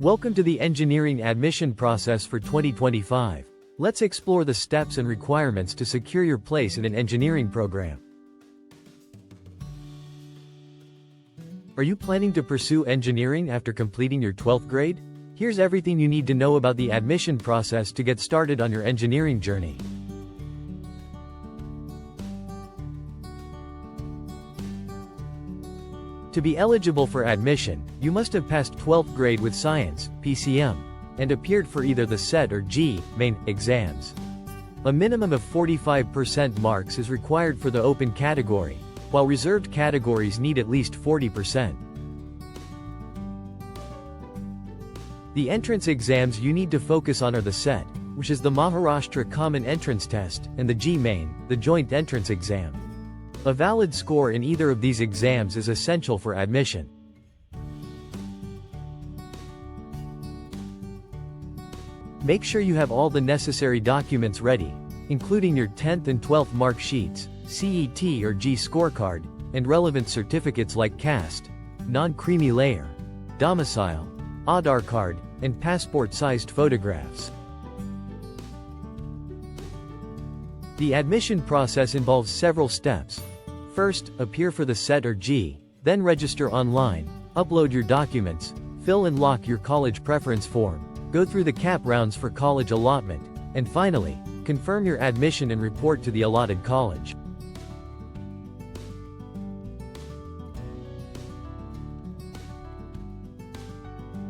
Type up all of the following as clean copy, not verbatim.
Welcome to the engineering admission process for 2025. Let's explore the steps and requirements to secure your place in an engineering program. Are you planning to pursue engineering after completing your 12th grade? Here's everything you need to know about the admission process to get started on your engineering journey. To be eligible for admission, you must have passed 12th grade with Science, PCM, and appeared for either the CET or G main exams. A minimum of 45% marks is required for the open category, while reserved categories need at least 40%. The entrance exams you need to focus on are the CET, which is the Maharashtra Common Entrance Test, and the G main, the Joint Entrance Exam. A valid score in either of these exams is essential for admission. Make sure you have all the necessary documents ready, including your 10th and 12th mark sheets, CET or G scorecard, and relevant certificates like caste, non-creamy layer, domicile, Aadhaar card, and passport-sized photographs. The admission process involves several steps. First, appear for the CET or G, then register online, upload your documents, fill and lock your college preference form, go through the CAP rounds for college allotment, and finally, confirm your admission and report to the allotted college.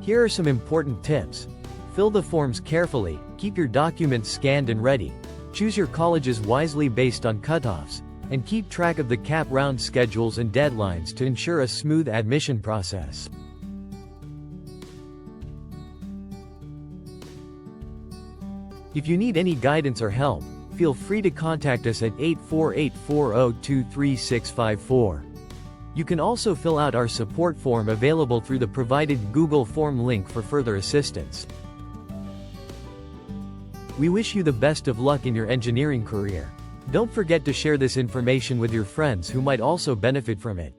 Here are some important tips. Fill the forms carefully, keep your documents scanned and ready, choose your colleges wisely based on cutoffs, and keep track of the CAP round schedules and deadlines to ensure a smooth admission process. If you need any guidance or help, feel free to contact us at 848-40-23654. You can also fill out our support form available through the provided Google Form link for further assistance. We wish you the best of luck in your engineering career. Don't forget to share this information with your friends who might also benefit from it.